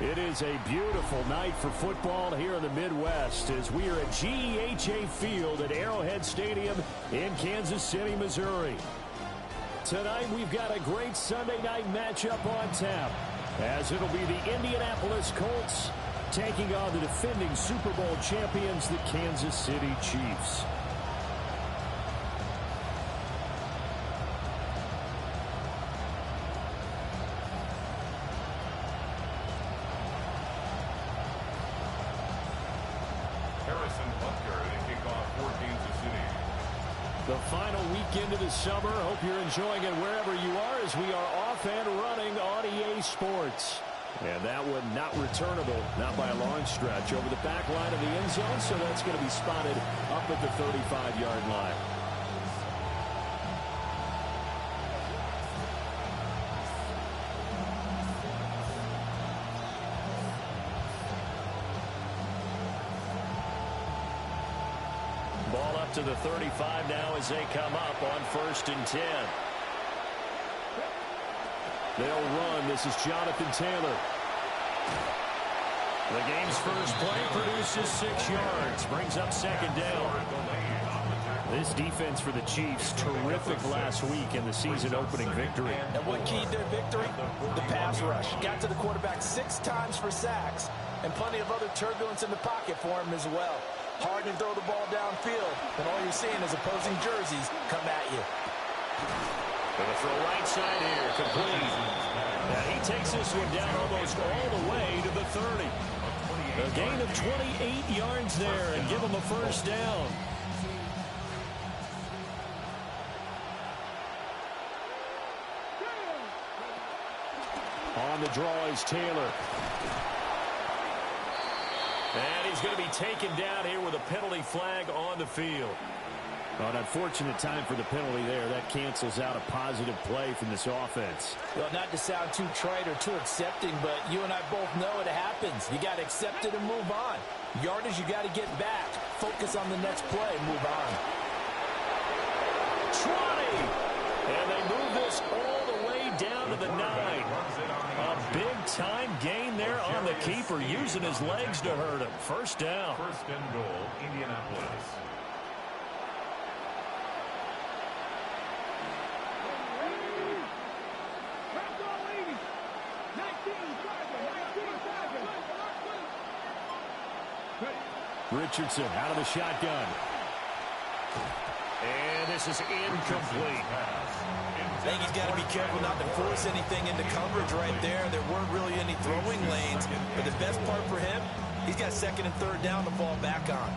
It is a beautiful night for football here in the Midwest as we are at GEHA Field at Arrowhead Stadium in Kansas City, Missouri. Tonight we've got a great Sunday night matchup on tap as it'll be the Indianapolis Colts taking on the defending Super Bowl champions, the Kansas City Chiefs. The final weekend of the summer. Hope you're enjoying it wherever you are as we are off and running on EA Sports. And that one not returnable, not by a long stretch, over the back line of the end zone, so that's going to be spotted up at the 35-yard line. Ball up to the 35 now as they come up on 1st and 10. They'll run. This is Jonathan Taylor. The game's first play produces 6 yards. Brings up 2nd down. This defense for the Chiefs, terrific last week in the season-opening victory. And what keyed their victory? The pass rush. Got to the quarterback 6 times for sacks. And plenty of other turbulence in the pocket for him as well. Hard to throw the ball downfield, and all you're seeing is opposing jerseys come at you. Gonna throw right side here, complete. Now he takes this one down almost all the way to the 30. A gain of 28 yards there and give him a 1st down. On the draw is Taylor. And he's going to be taken down here with a penalty flag on the field. An unfortunate time for the penalty there. That cancels out a positive play from this offense. Well, not to sound too trite or too accepting, but you and I both know it happens. You got to accept it and move on. Yardage, you got to get back. Focus on the next play and move on. 20! And they move this all the way down to the 9. A big-time gain there on the keeper, using his legs to hurt him. 1st down. 1st and goal, Indianapolis. Richardson out of the shotgun. And this is incomplete. I think he's got to be careful not to force anything into coverage right there. There weren't really any throwing lanes. But the best part for him, he's got 2nd and 3rd down to fall back on.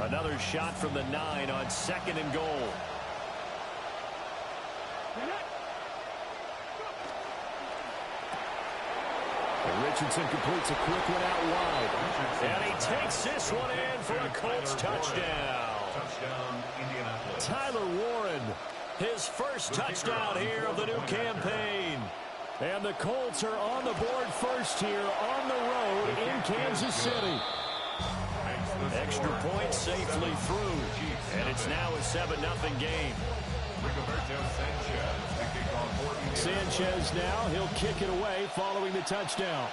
Another shot from the 9 on 2nd and goal. And Richardson completes a quick one out wide. And he takes this one in for a Colts touchdown. Touchdown, Indianapolis. Tyler Warren, his 1st touchdown here of the new campaign. And the Colts are on the board first here on the road in Kansas City. Extra point safely through. And it's now a 7-0 game. Sanchez now, he'll kick it away following the touchdown.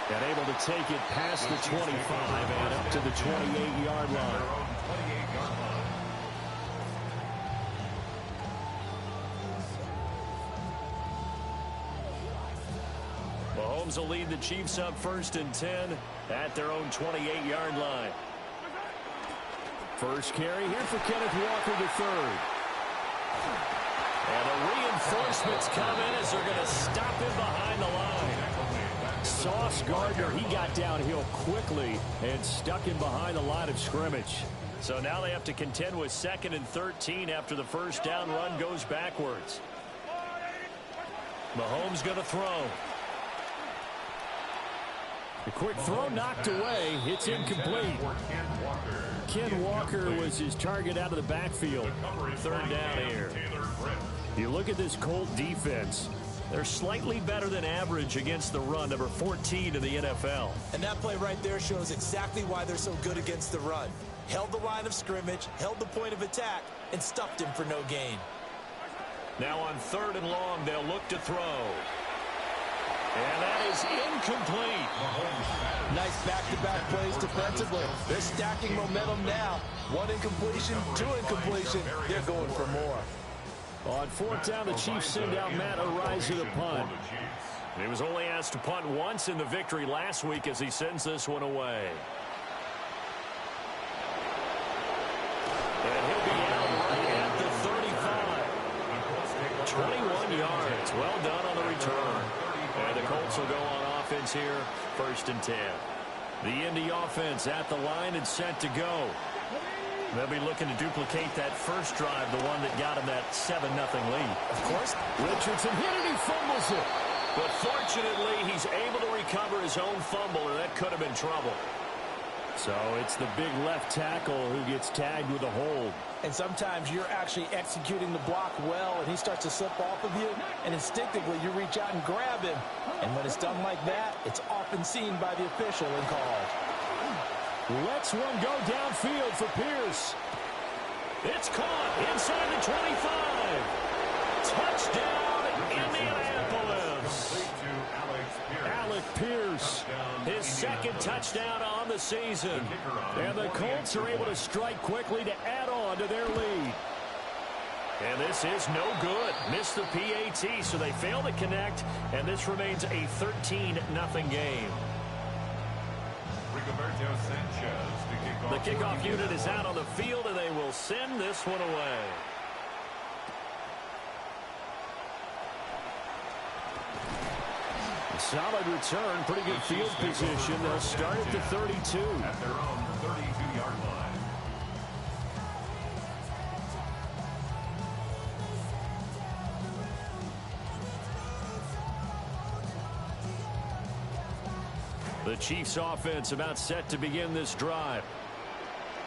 And able to take it past the 25 and up to the 28-yard line. Mahomes will lead the Chiefs up 1st and 10 at their own 28-yard line. First carry here for Kenneth Walker III. And the reinforcements come in as they're going to stop him behind the line. Sauce Gardner, he got downhill quickly and stuck him behind the line of scrimmage. So now they have to contend with 2nd and 13 after the 1st down run goes backwards. Mahomes going to throw. The quick throw knocked away. It's incomplete. Ken Walker was his target out of the backfield. 3rd down here. You look at this Colt defense. They're slightly better than average against the run, number 14 in the NFL. And that play right there shows exactly why they're so good against the run. held the line of scrimmage, held the point of attack, and stuffed him for no gain. Now on 3rd and long, they'll look to throw. And that is incomplete. Nice back-to-back plays defensively. They're stacking momentum now. 1 incompletion, 2 incompletion. They're going for more. On 4th down, the Chiefs send out Matt Araiza to punt. He was only asked to punt once in the victory last week as he sends this one away. And he'll be out right at the 35. 21 yards. Well done on the return. And the Colts will go on offense here, 1st and 10. The Indy offense at the line and set to go. They'll be looking to duplicate that first drive, the one that got him that 7-0 lead. Of course. Richardson hit it, he fumbles it. But fortunately, he's able to recover his own fumble, or that could have been trouble. So it's the big left tackle who gets tagged with a hold. And sometimes you're actually executing the block well, and he starts to slip off of you, and instinctively you reach out and grab him. And when it's done like that, it's often seen by the official and called. Lets one go downfield for Pierce. It's caught inside the 25. Touchdown, Indianapolis. Alec Pierce, his 2nd touchdown on the season. And the Colts are able to strike quickly to add on to their lead. And this is no good. Missed the PAT, so they fail to connect, and this remains a 13-0 game. The kickoff unit is out on the field, and they will send this one away. Solid return, pretty good field position. They'll start at the 32. At their own 32-yard line. The Chiefs offense about set to begin this drive.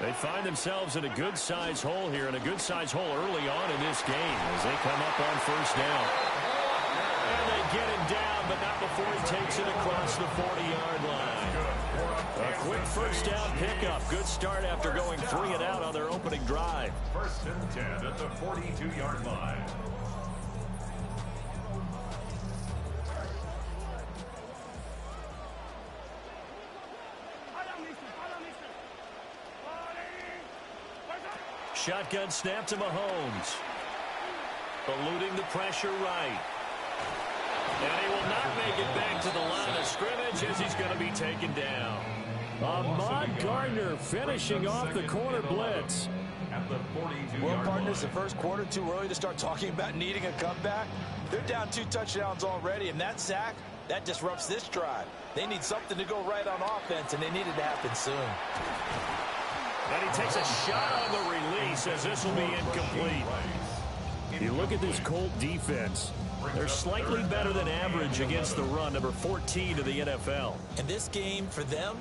They find themselves in a good-sized hole here, and a good-sized hole early on in this game as they come up on 1st down. And they get him down, but not before he takes it across the 40-yard line. A quick 1st down pickup. Good start after going 3 and out on their opening drive. 1st and 10 at the 42-yard line. Shotgun snap to Mahomes. Eluding the pressure right. And he will not make it back to the line of scrimmage as he's going to be taken down. Ahmad Gardner finishing off the corner blitz. Well, partners, the first quarter too early to start talking about needing a comeback. They're down 2 touchdowns already, and that sack, that disrupts this drive. They need something to go right on offense, and they need it to happen soon. And he takes a shot on the release as this will be incomplete. You look at this Colt defense. They're slightly better than average against the run, number 14 to the NFL. And this game for them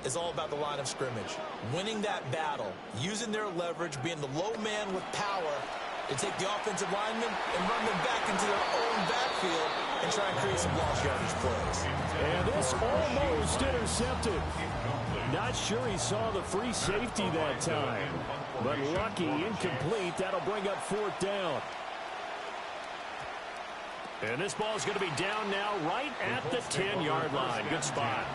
is all about the line of scrimmage. Winning that battle, using their leverage, being the low man with power to take the offensive linemen and run them back into their own backfield and try and create some lost yardage plays. And this almost intercepted. Not sure he saw the free safety that time. But lucky, incomplete. That'll bring up 4th down. And this ball is going to be down now right at the 10-yard line. Good spot.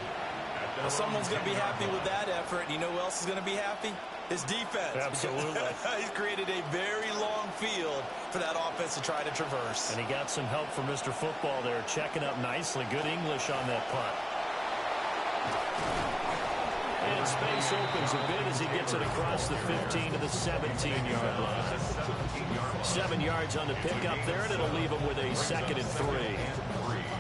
Well, someone's going to be happy with that effort. And you know who else is going to be happy? His defense. Absolutely. He's created a very long field for that offense to try to traverse. And he got some help from Mr. Football there, checking up nicely. Good English on that punt. And space opens a bit as he gets it across the 15 to the 17-yard line. 7 yards on the pickup there, and it'll leave him with a 2nd and 3.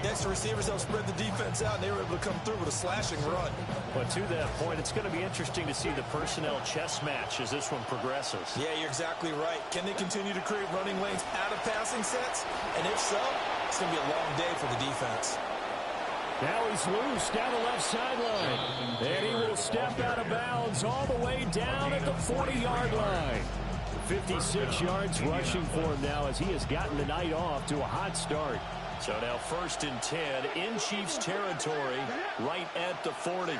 Next, the receivers help spread the defense out, and they were able to come through with a slashing run. But to that point, it's going to be interesting to see the personnel chess match as this one progresses. Yeah, you're exactly right. Can they continue to create running lanes out of passing sets? And if so, it's going to be a long day for the defense. Now he's loose down the left sideline. And he will step out of bounds all the way down at the 40-yard line. 56 yards rushing for him now as he has gotten the night off to a hot start. So now 1st and 10 in Chiefs territory right at the 40.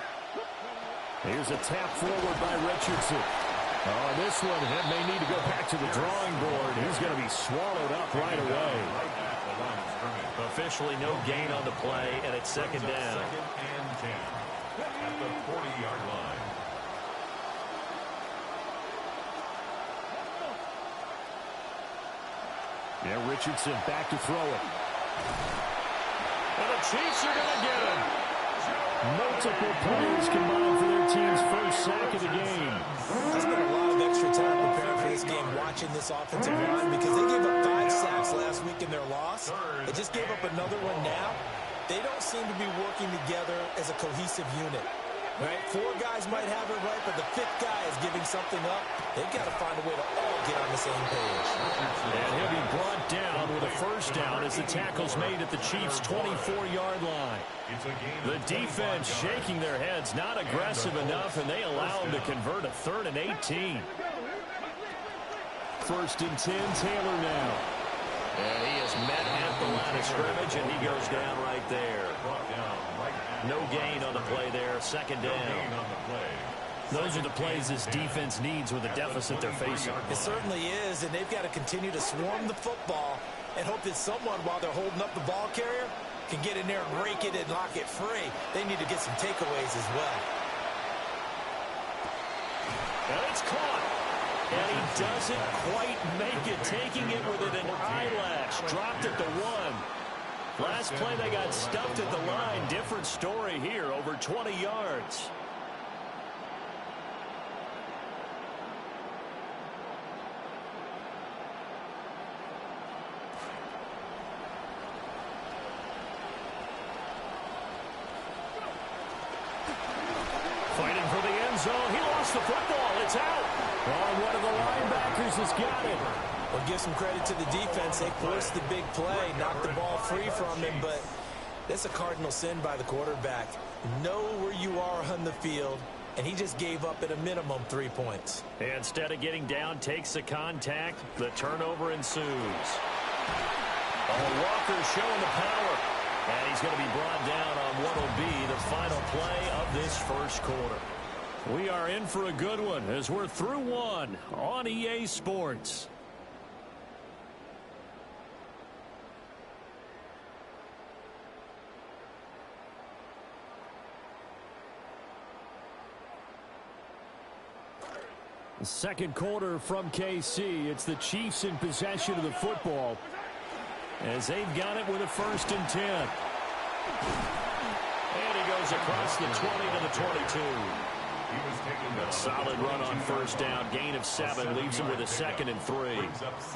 Here's a tap forward by Richardson. Oh, this one may need to go back to the drawing board. He's going to be swallowed up right away. Officially no gain on the play, and it's second down. Second and 10 at the 40-yard line. Yeah, Richardson back to throw it. And the Chiefs are going to get him. Multiple players combined for their team's first sack of the game. I spent a lot of extra time preparing for this game, watching this offensive line, because they gave up 5 sacks last week in their loss. They just gave up another one now. They don't seem to be working together as a cohesive unit. Right? 4 guys might have it right, but the 5th guy is giving something up. They've got to find a way to all get on the same page. And he'll be brought down with a first down as the tackle's made at the Chiefs' 24-yard line. The defense shaking their heads, not aggressive enough, and they allow them to convert a 3rd and 18. First and 10, Taylor now. And he is met at the line of scrimmage, and he goes down right there. No gain on the play there, second down. Those are the plays this defense needs with the deficit they're facing. It certainly is, and they've got to continue to swarm the football and hope that someone, while they're holding up the ball carrier, can get in there and rake it and lock it free. They need to get some takeaways as well. And it's caught. And he doesn't quite make it, taking it within an eyelash. Dropped at the 1. Last play they got stuffed at the line. Different story here, over 20 yards. Fighting for the end zone. He lost the football. It's out. Oh, one of the linebackers has got it. Well, give some credit to the defense. They forced the big play, knocked the ball free from him, but that's a cardinal sin by the quarterback. Know where you are on the field, and he just gave up at a minimum 3 points. Instead of getting down, takes the contact. The turnover ensues. Oh, Walker showing the power. And he's going to be brought down on what will be the final play of this first quarter. We are in for a good one as we're through one on EA Sports. Second quarter from KC. It's the Chiefs in possession of the football as they've got it with a 1st and 10. And he goes across the 20 to the 22. A solid run on first down. Gain of 7 leaves him with a 2nd and 3.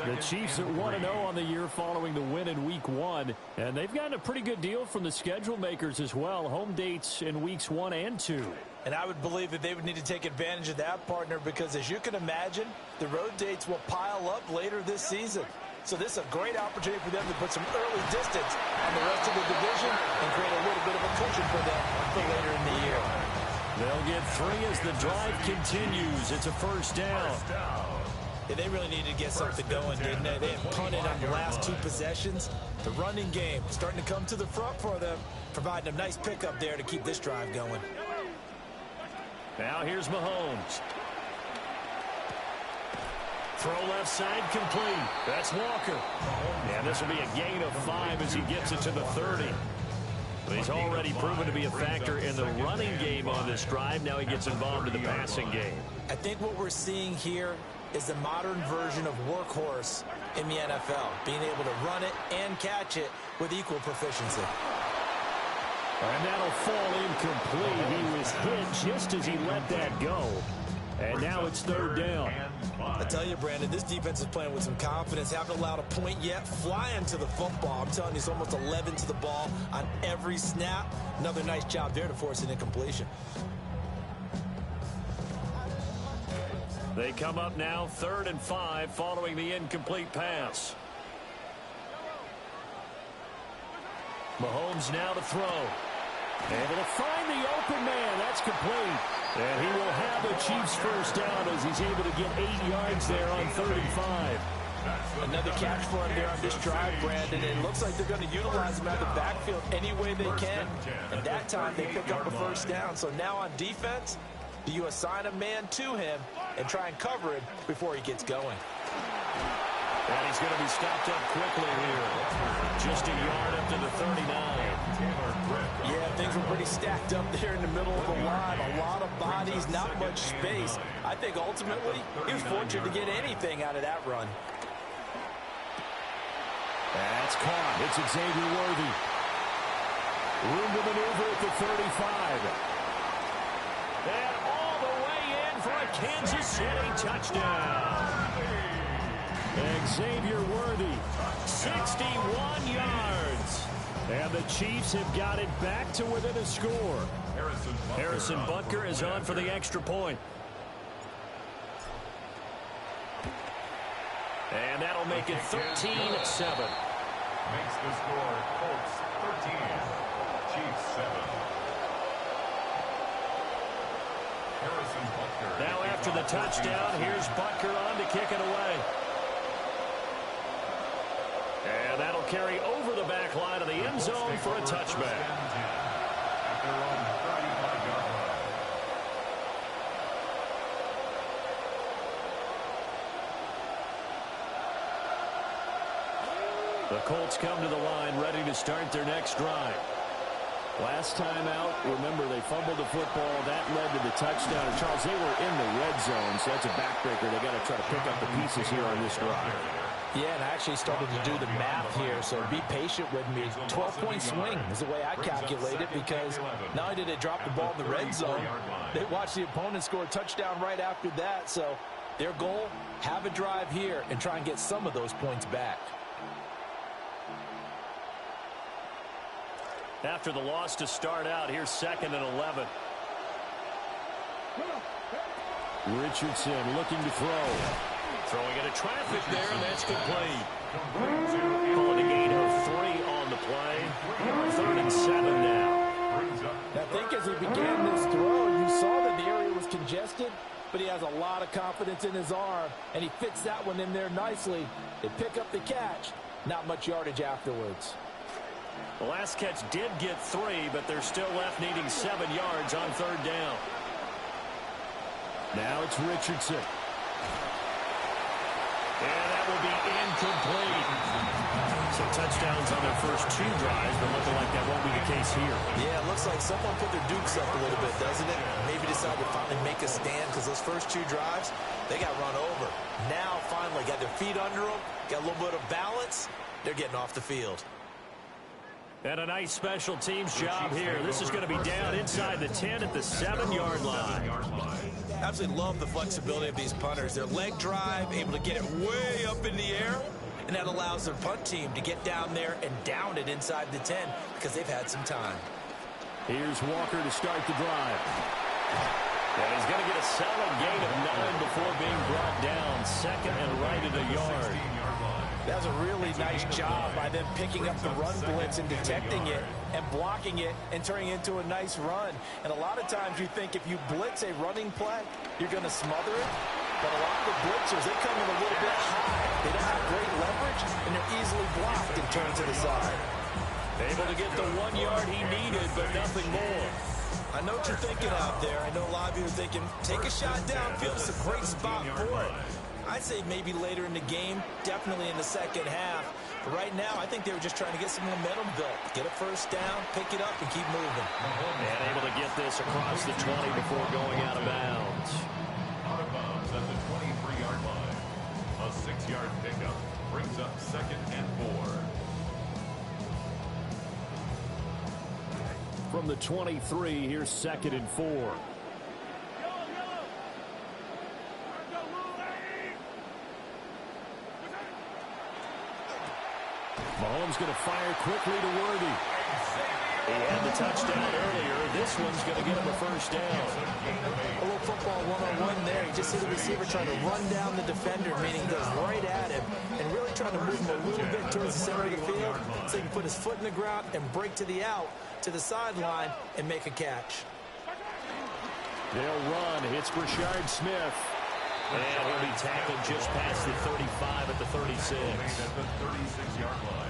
The Chiefs at 1-0 on the year following the win in Week 1. And they've gotten a pretty good deal from the schedule makers as well. Home dates in Weeks 1 and 2. And I would believe that they would need to take advantage of that, partner, because as you can imagine, the road dates will pile up later this season. So this is a great opportunity for them to put some early distance on the rest of the division and create a little bit of a cushion for them for later in the year. They'll get 3 as the drive continues. It's a first down. Yeah, they really needed to get something going, didn't they? They had punted on the last 2 possessions. The running game starting to come to the front for them, providing a nice pickup there to keep this drive going. Now here's Mahomes. Throw left side complete. That's Walker. And this will be a gain of 5 as he gets it to the 30. But he's already proven to be a factor in the running game on this drive. Now he gets involved in the passing game. I think what we're seeing here is the modern version of workhorse in the NFL, being able to run it and catch it with equal proficiency. And that'll fall incomplete. He was hit just as he let that go. And now it's 3rd down. I tell you, Brandon, this defense is playing with some confidence. Haven't allowed a point yet. Flying to the football. I'm telling you, it's almost 11 to the ball on every snap. Another nice job there to force an incompletion. They come up now 3rd and 5 following the incomplete pass. Mahomes now to throw. Able to find the open man. That's complete. And he will have the Chiefs first down as he's able to get 8 yards there on 3rd and 5. Another catch for him there on this drive, Brandon. It looks like they're going to utilize him out of the backfield any way they can. And that time they pick up a first down. So now on defense, Do you assign a man to him and try and cover him before he gets going? And he's going to be stopped up quickly here. Just a yard up to the 39. Yeah, things were pretty stacked up there in the middle of the line. A lot of bodies, not much space. I think ultimately he was fortunate to get anything out of that run. That's caught. It's Xavier Worthy. Room to maneuver at the 35. And all the way in for a Kansas City touchdown. Xavier Worthy, 61 yards. And the Chiefs have got it back to within a score. Harrison Butker is on for the extra point. And that'll make it 13-7. Makes the score Colts 13, Chiefs 7. Harrison Butker. Now after the touchdown, here's Butker on to kick it away. And that'll carry over the back line of the end zone for a touchback. The Colts come to the line ready to start their next drive. Last time out, remember, they fumbled the football. That led to the touchdown. And Charles, they were in the red zone, so that's a backbreaker. They got to try to pick up the pieces here on this drive. Yeah, and I actually started to do the math here, so be patient with me. 12-point swing is the way I calculate it, because not only did they drop the ball in the red zone, they watched the opponent score a touchdown right after that. So their goal, have a drive here and try and get some of those points back. After the loss to start out, here's 2nd and 11. Richardson looking to throw. Throwing into traffic there, and that's complete. Calling a gain of 3 on the play. 3rd and 7 now. I think as he began this throw, you saw that the area was congested, but he has a lot of confidence in his arm, and he fits that one in there nicely. They pick up the catch, not much yardage afterwards. The last catch did get 3, but they're still left needing 7 yards on 3rd down. Now it's Richardson. And that will be incomplete. So touchdowns on their first 2 drives, but looking like that won't be the case here. Yeah, it looks like someone put their dukes up a little bit, doesn't it? Maybe decided to finally make a stand, because those first 2 drives, they got run over. Now, finally, got their feet under them, got a little bit of balance. They're getting off the field. And a nice special teams job here. This is going to be down inside the 10 at the 7-yard line. Absolutely love the flexibility of these punters. Their leg drive, able to get it way up in the air, and that allows their punt team to get down there and down it inside the 10 because they've had some time. Here's Walker to start the drive. And he's going to get a solid gain of 9 before being brought down. 2nd and right at a yard. That was a really nice job by them picking up the run blitz and detecting it and blocking it and turning it into a nice run. And a lot of times you think if you blitz a running play, you're going to smother it. But a lot of the blitzers, they come in a little bit high. They don't have great leverage, and they're easily blocked and turned to the side. Able to get the 1 yard he needed, but nothing more. I know what you're thinking out there. I know a lot of you are thinking, take a shot downfield. It's a great spot for it. I'd say maybe later in the game, definitely in the second half. But right now, I think they were just trying to get some momentum built. Get a first down, pick it up, and keep moving. And able to get this across the 20 before going out of bounds. Out of bounds at the 23-yard line. A 6-yard pickup brings up 2nd and 4. From the 23, here's 2nd and 4. Mahomes going to fire quickly to Worthy. He had the touchdown earlier. This one's going to get him a first down. A little football one-on-one there. You just see the receiver trying to run down the defender, meaning he goes right at him, and really trying to move him a little bit towards the center of the field so he can put his foot in the ground and break to the out, to the sideline, and make a catch. They'll run. It's Rashard Smith. And he'll be tackled just past the 35 at the 36.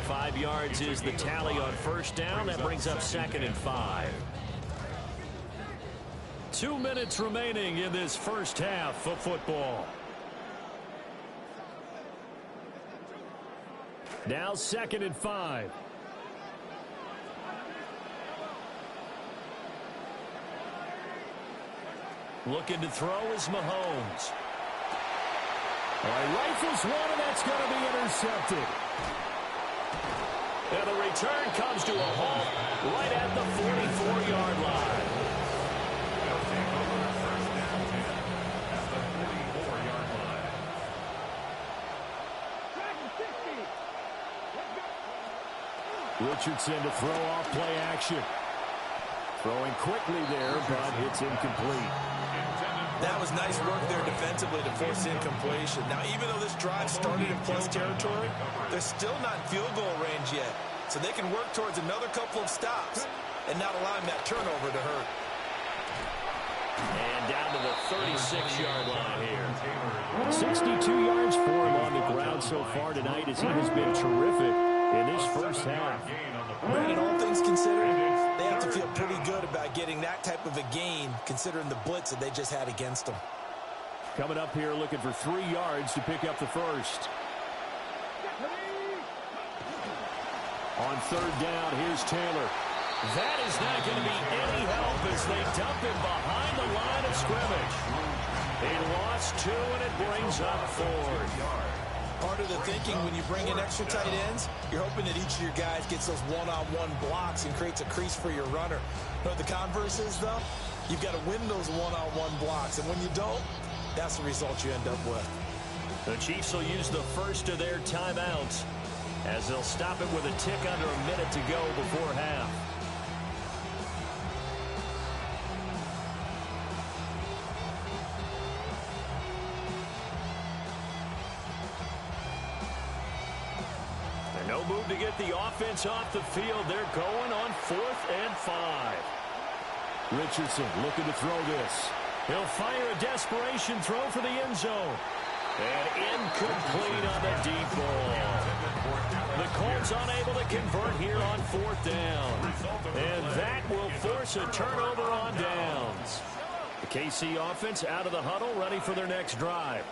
5 yards is the tally on first down. That brings up 2nd and 5. 2 minutes remaining in this first half of football. Now 2nd and 5. Looking to throw is Mahomes. Rifles one, and that's going to be intercepted. And the return comes to a halt right at the 44-yard line. They'll take over first down 10 at the 44-yard line. Richardson to throw off play action. Throwing quickly there, but it's incomplete. That was nice work there defensively to force incompletion. Now, even though this drive started in plus territory, they're still not in field goal range yet. So they can work towards another couple of stops and not allowing that turnover to hurt. And down to the 36-yard line here. 62 yards for him on the ground so far tonight as he has been terrific in this first half. Brandon, all things considered, they have to feel pretty good about getting that type of a gain considering the blitz that they just had against them. Coming up here looking for 3 yards to pick up the first. On 3rd down, here's Taylor. That is not going to be any help as they dump him behind the line of scrimmage. He lost 2, and it brings up 4. Part of the thinking when you bring in extra tight ends, you're hoping that each of your guys gets those one-on-one blocks and creates a crease for your runner. But the converse is, though, you've got to win those one-on-one blocks. And when you don't, that's the result you end up with. The Chiefs will use the first of their timeouts as they'll stop it with a tick under a minute to go before half. No move to get the offense off the field. They're going on 4th and 5. Richardson looking to throw this. He'll fire a desperation throw for the end zone. And incomplete on the deep ball. The Colts unable to convert here on 4th down. And that will force a turnover on downs. The KC offense out of the huddle, ready for their next drive.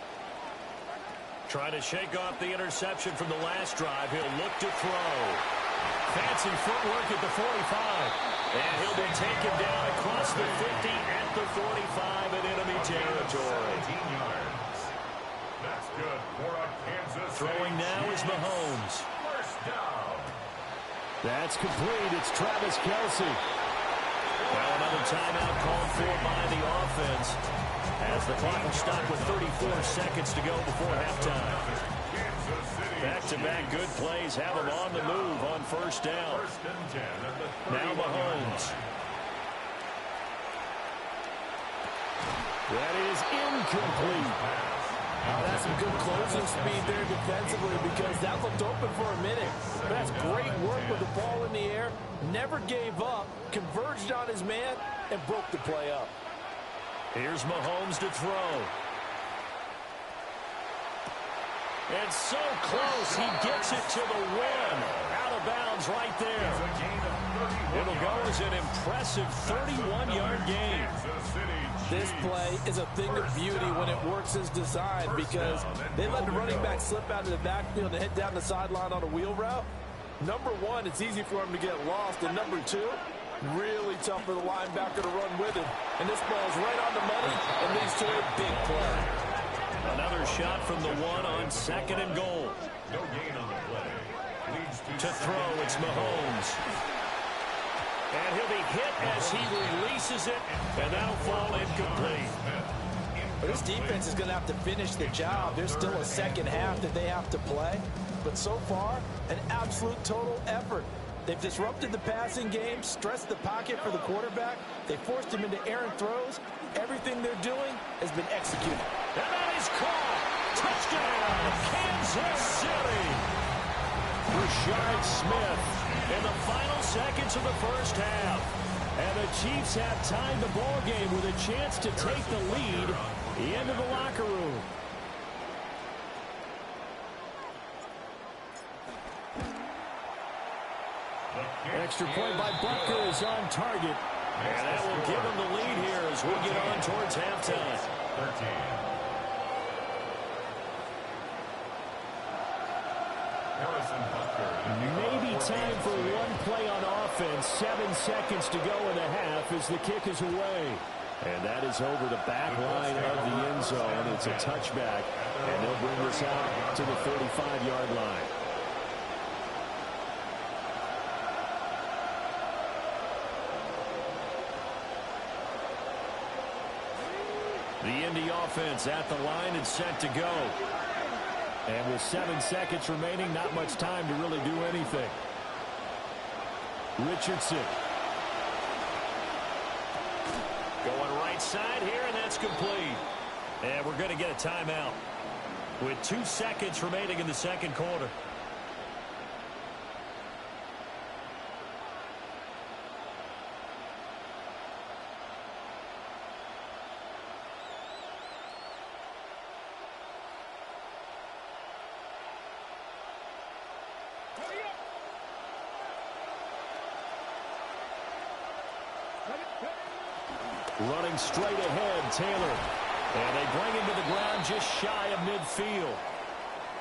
Trying to shake off the interception from the last drive. He'll look to throw. Fancy footwork at the 45. And he'll be taken down across the 50 at the 45 in enemy territory. 17 yards. That's good for a Kansas City. Throwing now is Mahomes. First down. That's complete. It's Travis Kelce. Well, another timeout called for by the offense, as the clock will stop with 34 seconds to go before halftime. Back-to-back good plays have them on the move on 1st down. Now Mahomes. That is incomplete. That's some good closing speed there defensively because that looked open for a minute. But that's great work with the ball in the air. Never gave up, converged on his man, and broke the play up. Here's Mahomes to throw. And so close, he gets it to the one. Out of bounds right there. It'll go as an impressive 31-yard gain. This play is a thing of beauty when it works as designed because they let the running back slip out of the backfield and hit down the sideline on a wheel route. Number one, it's easy for him to get lost. And number two, really tough for the linebacker to run with him. And this ball's right on the money and leads to a big play. Another shot from the one on 2nd and goal. No gain on the play. Leads To throw, it's Mahomes. And he'll be hit as he releases it, and that'll fall incomplete. But this defense is going to have to finish the job. There's still a second half that they have to play. But so far, an absolute total effort. They've disrupted the passing game, stressed the pocket for the quarterback. They forced him into errant throws. Everything they're doing has been executed. And that is caught. Touchdown, Kansas City. Rashard Smith in the final seconds of the first half. And the Chiefs have tied the ball game with a chance to take the lead into the locker room. Extra point by Butker is on target. And that will give them the lead here as we get on towards halftime. 13. Maybe time for one play on offense. 7 seconds to go in the half as the kick is away. And that is over the back line of the end zone. It's a touchback, and they'll bring this out to the 35-yard line. The Indy offense at the line and set to go. And with 7 seconds remaining, not much time to really do anything. Richardson. Going right side here, and that's complete. And we're going to get a timeout with 2 seconds remaining in the second quarter. Running straight ahead, Taylor. And they bring him to the ground just shy of midfield.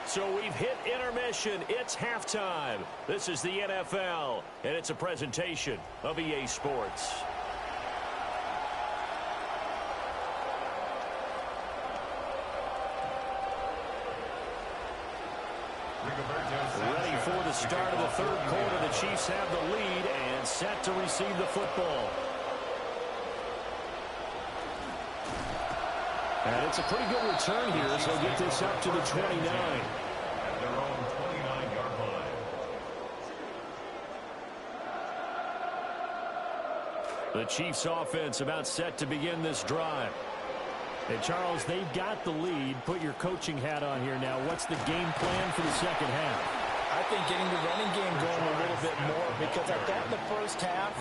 So we've hit intermission. It's halftime. This is the NFL, and it's a presentation of EA Sports. Ready for the start of the third quarter. The Chiefs have the lead and set to receive the football. And it's a pretty good return here, so get this up to the 29. At their own 29-yard line. The Chiefs offense about set to begin this drive. And Charles, they've got the lead. Put your coaching hat on here now. What's the game plan for the second half? I think getting the running game going a little bit more, because I thought in the first half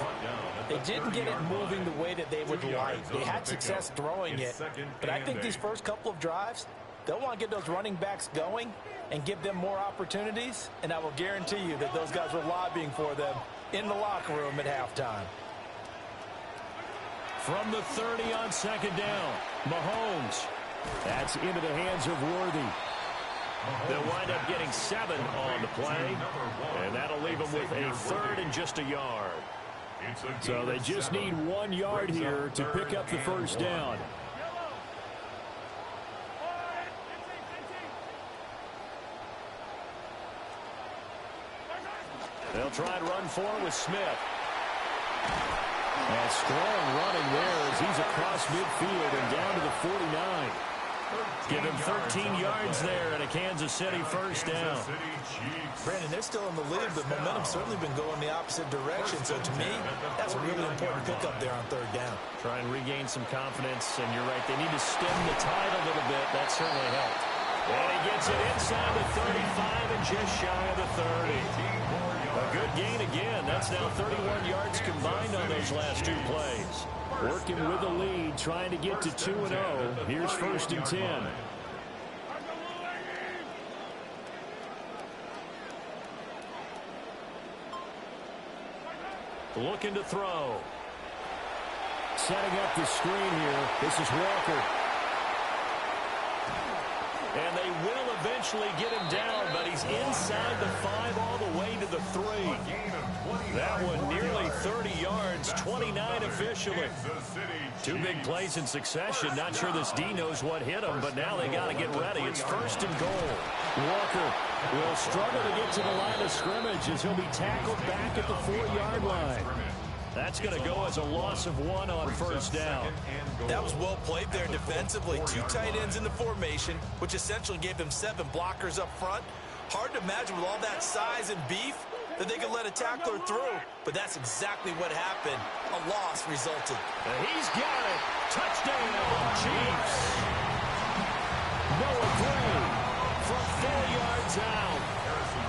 they didn't get it moving the way that they would like. They had success throwing it, but I think these first couple of drives, they'll want to get those running backs going and give them more opportunities, and I will guarantee you that those guys were lobbying for them in the locker room at halftime. From the 30 on second down, Mahomes. That's into the hands of Worthy. They'll wind up getting 7 on the play, and that'll leave them with a third and just a yard. So they just need 1 yard here to pick up the first down. They'll try and run for it with Smith. And strong running there as he's across midfield and down to the 49. Give him 13 yards there and a Kansas City first down. Brandon, they're still in the lead, but momentum's certainly been going the opposite direction. So to me, that's a really important pickup there on third down. Try and regain some confidence, and you're right, they need to stem the tide a little bit. That certainly helped. And he gets it inside the 35 and just shy of the 30. A good gain again. That's now 31 yards combined on those last 2 plays. Working with the lead, trying to get to 2-0. Here's first and 10. Looking to throw. Setting up the screen here. This is Walker. And they will eventually get him down, but he's inside the 5 all the way to the 3. That one nearly 30 yards, 29 officially. 2 big plays in succession. Not sure this D knows what hit him, but now they got to get ready. It's first and goal. Walker will struggle to get to the line of scrimmage as he'll be tackled back at the 4-yard line. That's going to go as a loss of 1 on first down. That was well played there defensively. 2 tight ends in the formation, which essentially gave them 7 blockers up front. Hard to imagine with all that size and beef that they could let a tackler through, but that's exactly what happened. A loss resulted. And he's got it. Touchdown, Chiefs. Noah Gray from 4 yards out.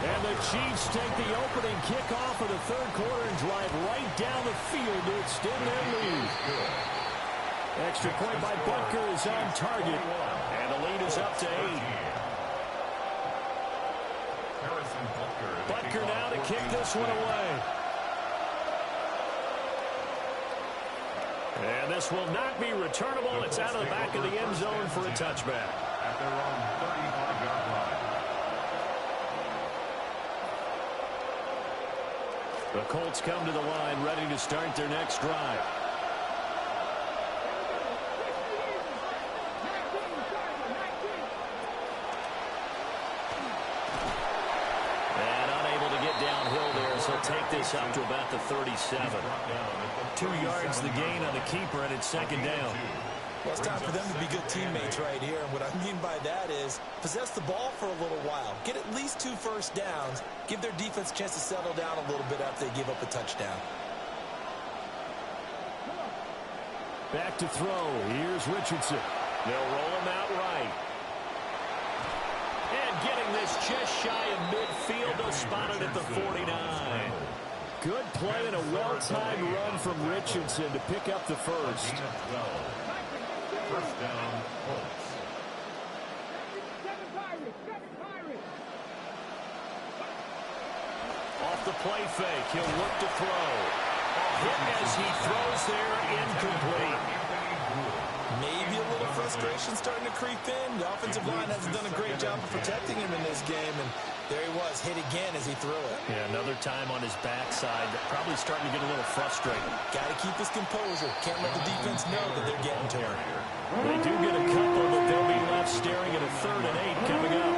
And the Chiefs take the opening kickoff of the third quarter and drive right down the field to extend their lead. Extra point by Butker is on target, and the lead is up to 8. Butker now to kick this one away. And this will not be returnable. It's out of the back of the end zone for a touchback. At their own 35-yard line. The Colts come to the line, ready to start their next drive. And unable to get downhill there, so take this up to about the 37. 2 yards the gain on the keeper, and it's second down. Well, it's time for them to be good teammates right here. And what I mean by that is possess the ball for a little while. Get at least 2 first downs. Give their defense a chance to settle down a little bit after they give up a touchdown. Back to throw. Here's Richardson. They'll roll him out right. And getting this just shy of midfield. They'll spot it at the 49. Good play and a well-timed run from Richardson to pick up the first. First down, Colts. Off the play fake, he'll look to throw. Hit as he throws there, incomplete. Maybe a little frustration starting to creep in. The offensive line hasn't done a great job of protecting him in this game, and there he was, hit again as he threw it. Yeah, another time on his backside, probably starting to get a little frustrated. Got to keep his composure. Can't let the defense know that they're getting to him. They do get a couple, but they'll be left staring at a 3rd and 8 coming up.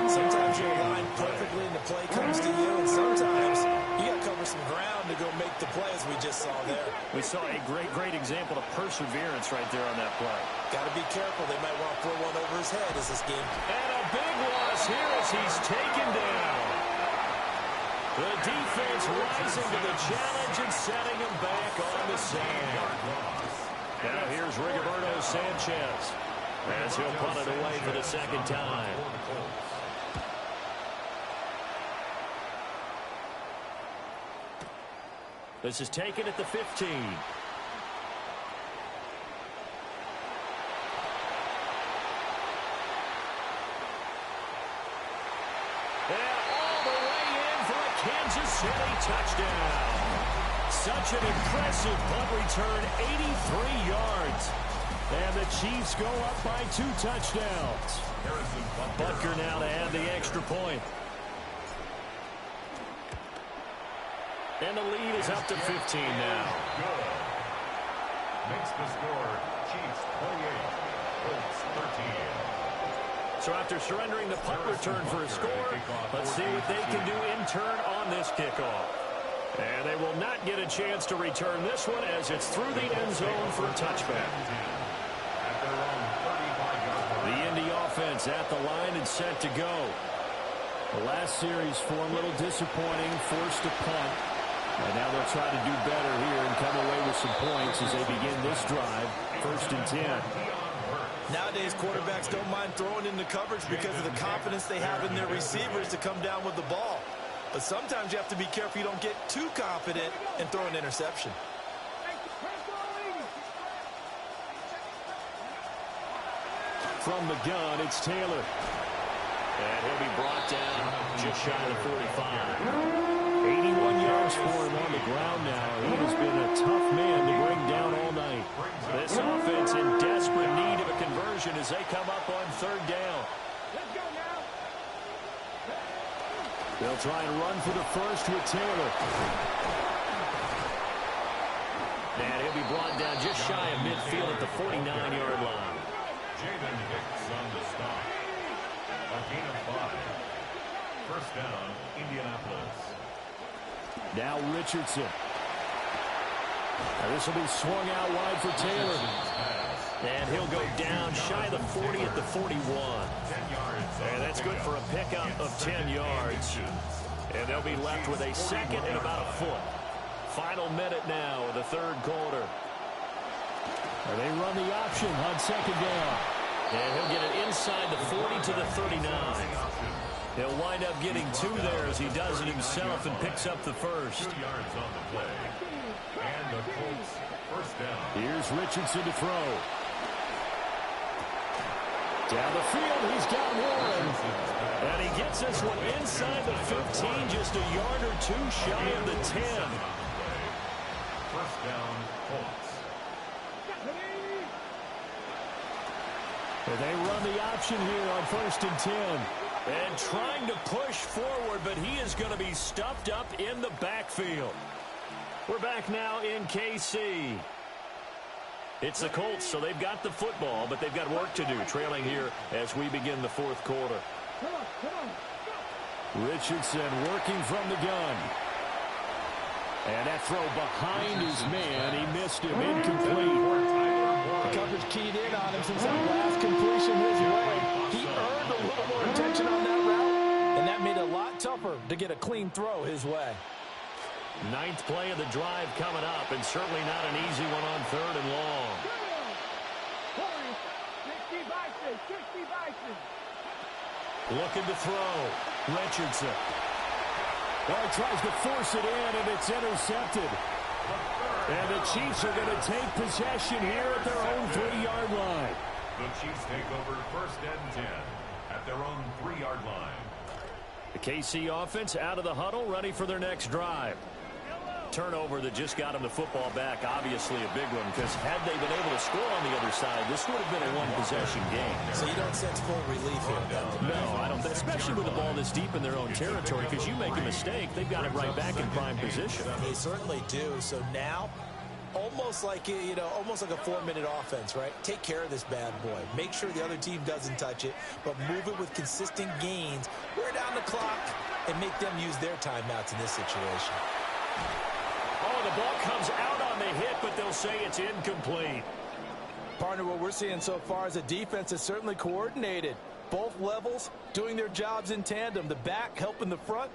Sometimes you're aligned perfectly and the play comes to you, and sometimes you got to cover some ground to go make the play, as we just saw there. We saw a great example of perseverance right there on that play. Got to be careful. They might want to throw one over his head as this game. And a big loss here as he's taken down. The defense rising to the challenge and setting him back on the sand. Now here's Rigoberto Sanchez as he'll punt it away for the second time. This is taken at the 15. And all the way in for a Kansas City touchdown. Such an impressive punt return, 83 yards. And the Chiefs go up by 2 touchdowns. Butker now to add the extra point. And the lead is up to 15 now. Good. Makes the score Chiefs 28, Colts 13. So after surrendering the punt return for a score, let's see what they can do in turn on this kickoff. And they will not get a chance to return this one as it's through the end zone for a touchback. The Indy offense at the line and set to go. The last series for a little disappointing, forced to punt. And now they'll try to do better here and come away with some points as they begin this drive. 1st and 10. Nowadays, quarterbacks don't mind throwing into coverage because of the confidence they have in their receivers to come down with the ball. But sometimes you have to be careful you don't get too confident and throw an interception. From the gun, it's Taylor. And he'll be brought down just shy of the 45. 81 yards for him on the ground now. He has been a tough man to bring down all night. This offense in desperate need of a conversion as they come up on 3rd down. They'll try and run for the first with Taylor. And he'll be brought down just shy of midfield at the 49-yard line. Jaden Hicks on the stop. A gain of 5. First down, Indianapolis. Now Richardson. Now this will be swung out wide for Taylor. And he'll go down shy of the 40 at the 41. And that's good for a pickup of 10 yards. And they'll be left with a second and about a foot. Final minute now of the 3rd quarter. And they run the option on 2nd down. And he'll get it inside the 40 to the 39. He'll wind up getting 2 there as he does it himself and picks up the first. 2 yards on the play. And the Colts first down. Here's Richardson to throw. Down the field, he's got one. And he gets this one inside the 15, just a yard or 2 shy of the 10. First down, Colts. And they run the option here on 1st and 10. And trying to push forward, but he is going to be stuffed up in the backfield. We're back now in KC. It's the Colts, so they've got the football, but they've got work to do, trailing here as we begin the 4th quarter. Richardson working from the gun. And that throw behind his man. He missed him. Incomplete. The coverage keyed in on him since that last completion his way. He earned a little more attention on that route, and that made it a lot tougher to get a clean throw his way. 9th play of the drive coming up, and certainly not an easy one on 3rd and long. Looking to throw. Richardson. Well, he tries to force it in, and it's intercepted. And the Chiefs are going to take possession here at their own 3-yard line. The Chiefs take over 1st and 10 at their own 3-yard line. The KC offense out of the huddle, ready for their next drive. Turnover that just got them the football back, obviously a big one, because had they been able to score on the other side, this would have been a one-possession game. So you don't sense full relief here? No, I don't. Especially with the ball this deep in their own territory, because you make a mistake, they've got it right back in prime position. They certainly do. So now, almost like almost like a 4-minute offense, right? Take care of this bad boy. Make sure the other team doesn't touch it, but move it with consistent gains. Wear down the clock and make them use their timeouts in this situation. Oh, the ball comes out on the hit, but they'll say it's incomplete. Partner, what we're seeing so far is a defense is certainly coordinated. Both levels doing their jobs in tandem. The back helping the front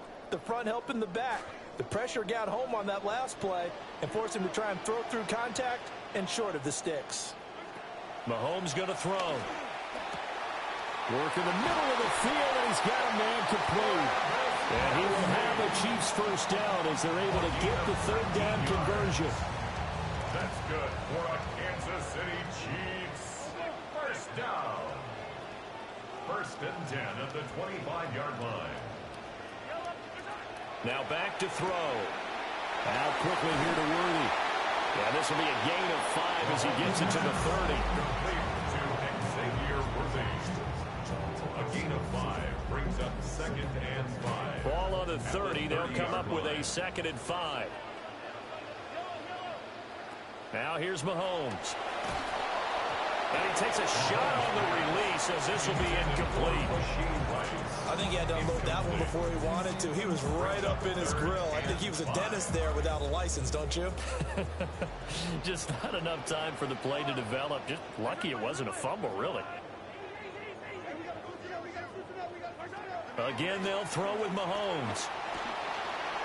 helping the back. The pressure got home on that last play and forced him to try and throw through contact and short of the sticks. Mahomes going to throw. Work in the middle of the field, and he's got a man complete. And he will have a Chiefs 1st down as they're able to get the 3rd down conversion. That's good for a Kansas City Chiefs 1st down. 1st and 10 at the 25-yard line. Now back to throw. Out quickly here to Worthy. Yeah, this will be a gain of 5 as he gets it to the 30. Complete to Xavier Worthy. A gain of 5 brings up 2nd and 5. Ball on the 30. They'll come up with a 2nd and 5. Now here's Mahomes. And he takes a shot on the release as this will be incomplete. I think he had to unload that one before he wanted to. He was right up in his grill. I think he was a dentist there without a license, don't you? Just not enough time for the play to develop. Just lucky it wasn't a fumble, really. Again, they'll throw with Mahomes.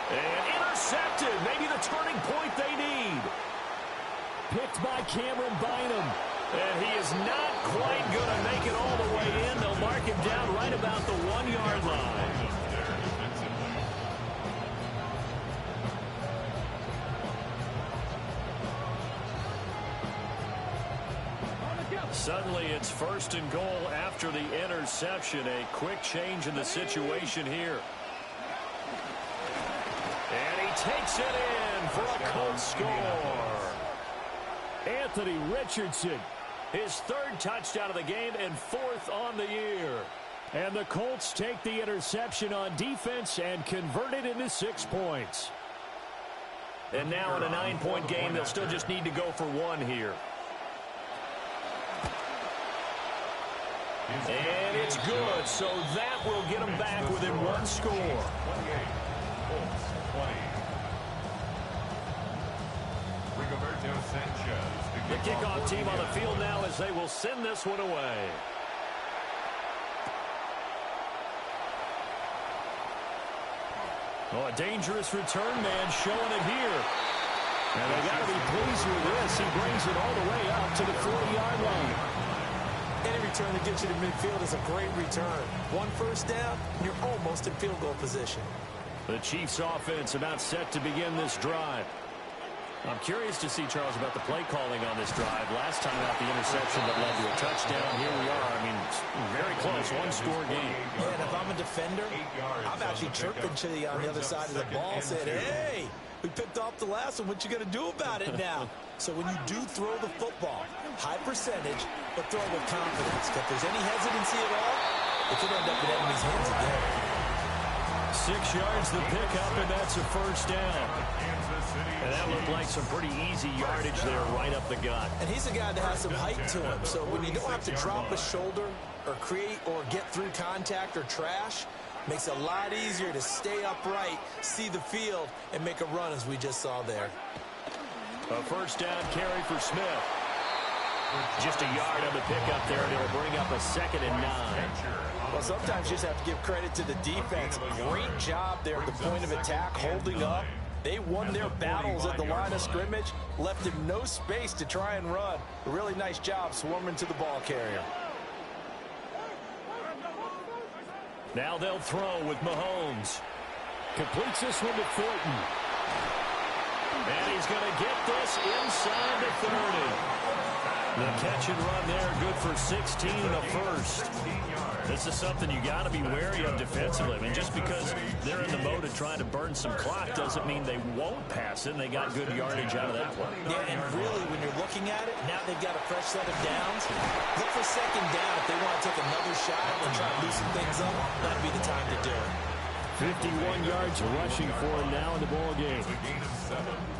And intercepted. Maybe the turning point they need. Picked by Cameron Bynum. And he is not quite going to make it all the way in. They'll mark him down right about the 1-yard line. Suddenly it's 1st and goal after the interception. A quick change in the situation here. And he takes it in for a Colts score. Anthony Richardson. His 3rd touchdown of the game and 4th on the year. And the Colts take the interception on defense and convert it into 6 points. And now in a 9-point game, they'll still just need to go for 1 here. And it's good, so that will get them back within 1 score. 28, Colts 20. Rigoberto Sanchez. The kickoff team on the field now as they will send this one away. Oh, a dangerous return man showing it here. And they got to be pleased with this. He brings it all the way up to the 40-yard line. Any return that gets you to midfield is a great return. 1 first down, you're almost in field goal position. The Chiefs offense about set to begin this drive. I'm curious to see, Charles, about the play calling on this drive. Last time out, the interception that led to a touchdown. Here we are. I mean, very close, 1-score game. Yeah, and if I'm a defender, I'm actually chirping to you on the other side of the ball, saying, hey, we picked off the last one. What you going to do about it now? So when you do throw the football, high percentage, but throw with confidence. If there's any hesitancy at all, it could end up in enemy's hands again. 6 yards the pickup, and that's a first down. And that looked like some pretty easy yardage there right up the gut. And he's a guy that has some height to him, so when you don't have to drop a shoulder or create or get through contact or trash, makes it a lot easier to stay upright, see the field, and make a run as we just saw there. A first down carry for Smith. Just a yard on the pickup there, and it'll bring up a 2nd and 9. Well, sometimes you just have to give credit to the defense. Great job there at the point of attack, holding up. They won their battles at the line of scrimmage, left him no space to try and run. A really nice job swarming to the ball carrier. Now they'll throw with Mahomes. Completes this one to Thornton. And he's going to get this inside the 30. The catch and run there, good for 16 and a first. This is something you got to be wary of defensively. I mean, just because they're in the mode of trying to burn some clock doesn't mean they won't pass it, and they got good yardage out of that play. Yeah, and really, when you're looking at it, now they've got a fresh set of downs. Look for 2nd down if they want to take another shot and try to loosen things up. That'd be the time to do it. 51 yards rushing for him now in the ball game.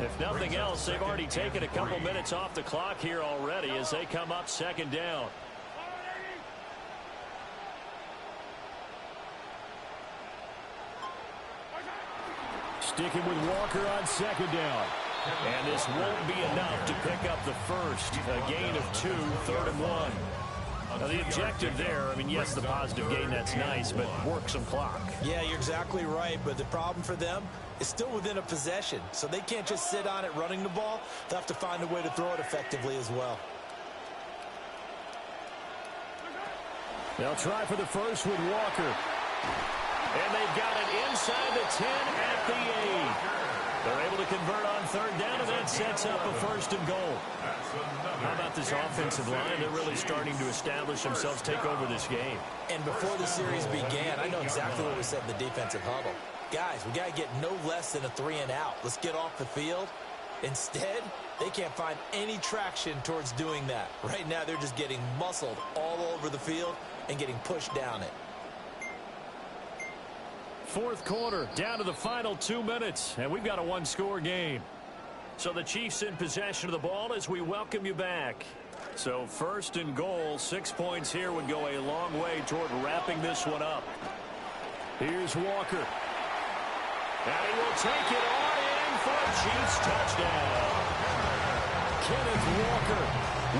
If nothing else, they've already taken a couple minutes off the clock here already as they come up 2nd down. Sticking with Walker on 2nd down. And this won't be enough to pick up the first. A gain of 2, 3rd and 1. Now, the objective there, I mean, yes, the positive gain, that's nice, but work some clock. Yeah, you're exactly right, but the problem for them is still within a possession, so they can't just sit on it running the ball. They'll have to find a way to throw it effectively as well. They'll try for the first with Walker. And they've got it inside the 10 at the 8. They're able to convert on 3rd down, and that sets up a 1st and goal. How about this offensive line? They're really starting to establish themselves, take over this game. And before the series began, I know exactly what we said in the defensive huddle. Guys, we got to get no less than a 3 and out. Let's get off the field. Instead, they can't find any traction towards doing that. Right now, they're just getting muscled all over the field and getting pushed down it. 4th quarter, down to the final 2 minutes, and we've got a 1-score game. So the Chiefs in possession of the ball as we welcome you back. So 1st and goal, 6 points here would go a long way toward wrapping this one up. Here's Walker. And he will take it on in for a Chiefs touchdown. Kenneth Walker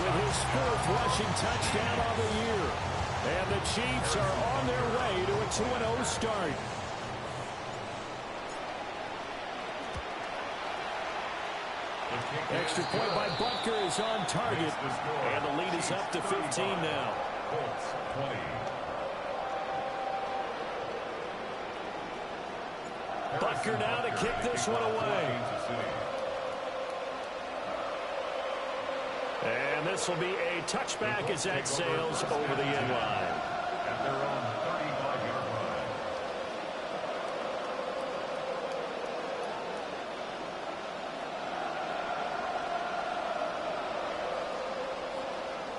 with his 4th rushing touchdown of the year. And the Chiefs are on their way to a 2-0 start. Extra point by Butker is on target. And the lead is up to 15 now. Butker now to kick this one away. And this will be a touchback as that sails over the end line. At their own 35-yard line.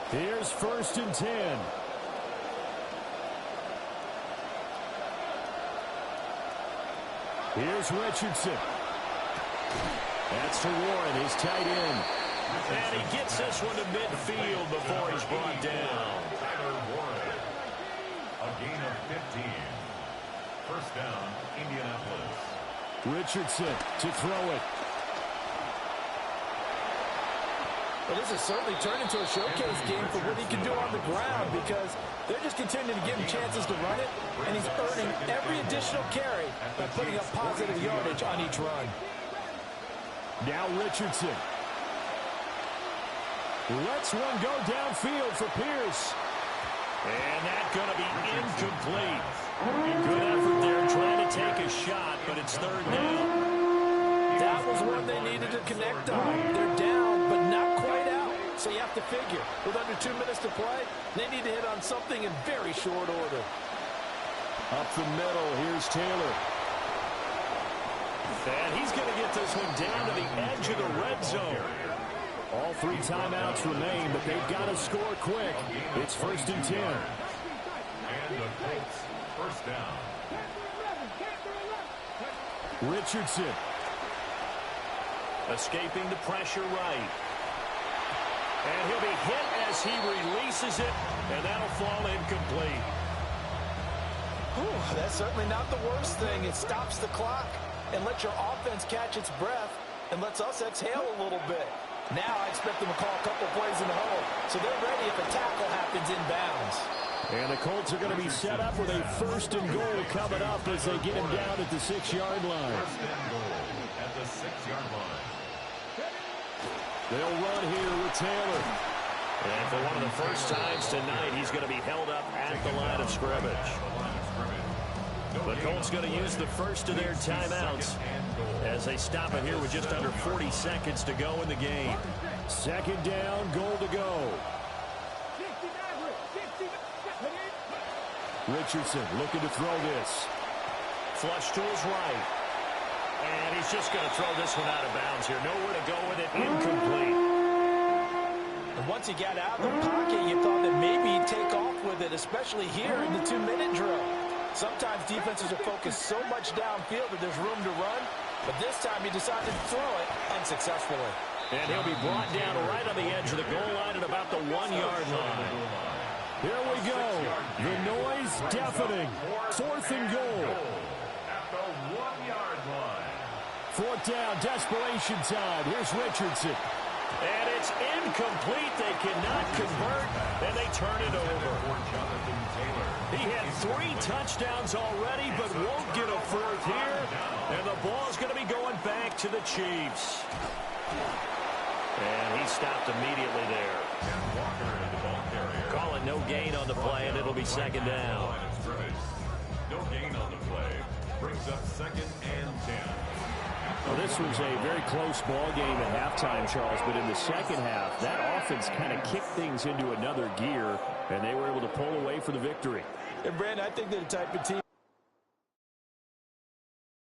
Here's 1st and 10. Here's Richardson. That's to Warren, his tight end. And he gets this one to midfield before he's brought down. Tyler Warren. A gain of 15. First down, Indianapolis. Richardson to throw it. Well, this has certainly turned into a showcase game for what he can do on the ground because they're just continuing to give him chances to run it, and he's earning every additional carry by putting up positive yardage on each run. Now Richardson. Lets one go downfield for Pierce. And that's going to be incomplete. Good effort there trying to take a shot, but it's 3rd down. That was one they needed to connect on. They're down, but not quite out. So you have to figure, with under 2 minutes to play, they need to hit on something in very short order. Up the middle, here's Taylor. And he's going to get this one down to the edge of the red zone. All 3 timeouts remain, but they've got to score quick. It's 1st and 10. And the Colts, first down. Richardson. Escaping the pressure right. And he'll be hit as he releases it, and that'll fall incomplete. Whew, that's certainly not the worst thing. It stops the clock and lets your offense catch its breath and lets us exhale a little bit. Now I expect them to call a couple plays in the hole, so they're ready if a tackle happens inbounds. And the Colts are going to be set up with a 1st and goal coming up as they get him down at the 6-yard line. 1st and goal at the 6-yard line. They'll run here with Taylor. And for one of the first times tonight, he's going to be held up at the line of scrimmage. The Colts going to use the first of their timeouts as they stop it here with just under 40 seconds to go in the game. 2nd down, goal to go. Richardson looking to throw this. Flush to his right. And he's just going to throw this one out of bounds here. Nowhere to go with it. Incomplete. And once he got out of the pocket, you thought that maybe he'd take off with it, especially here in the 2-minute drill. Sometimes defenses are focused so much downfield that there's room to run, but this time he decided to throw it unsuccessfully. And he'll be brought down right on the edge of the goal line at about the 1-yard line. Here we go. The noise deafening. 4th and goal. At the 1-yard line. 4th down, desperation time. Here's Richardson. And it's incomplete. They cannot convert, and they turn it over. He had 3 touchdowns already, but won't get a 4th here. And the ball's going to be going back to the Chiefs. And he stopped immediately there. Call it no gain on the play, and it'll be 2nd down. No gain on the play. Brings up 2nd and 10. Well, this was a very close ball game at halftime, Charles, but in the second half, that offense kind of kicked things into another gear, and they were able to pull away for the victory. And, Brandon, I think they're the type of team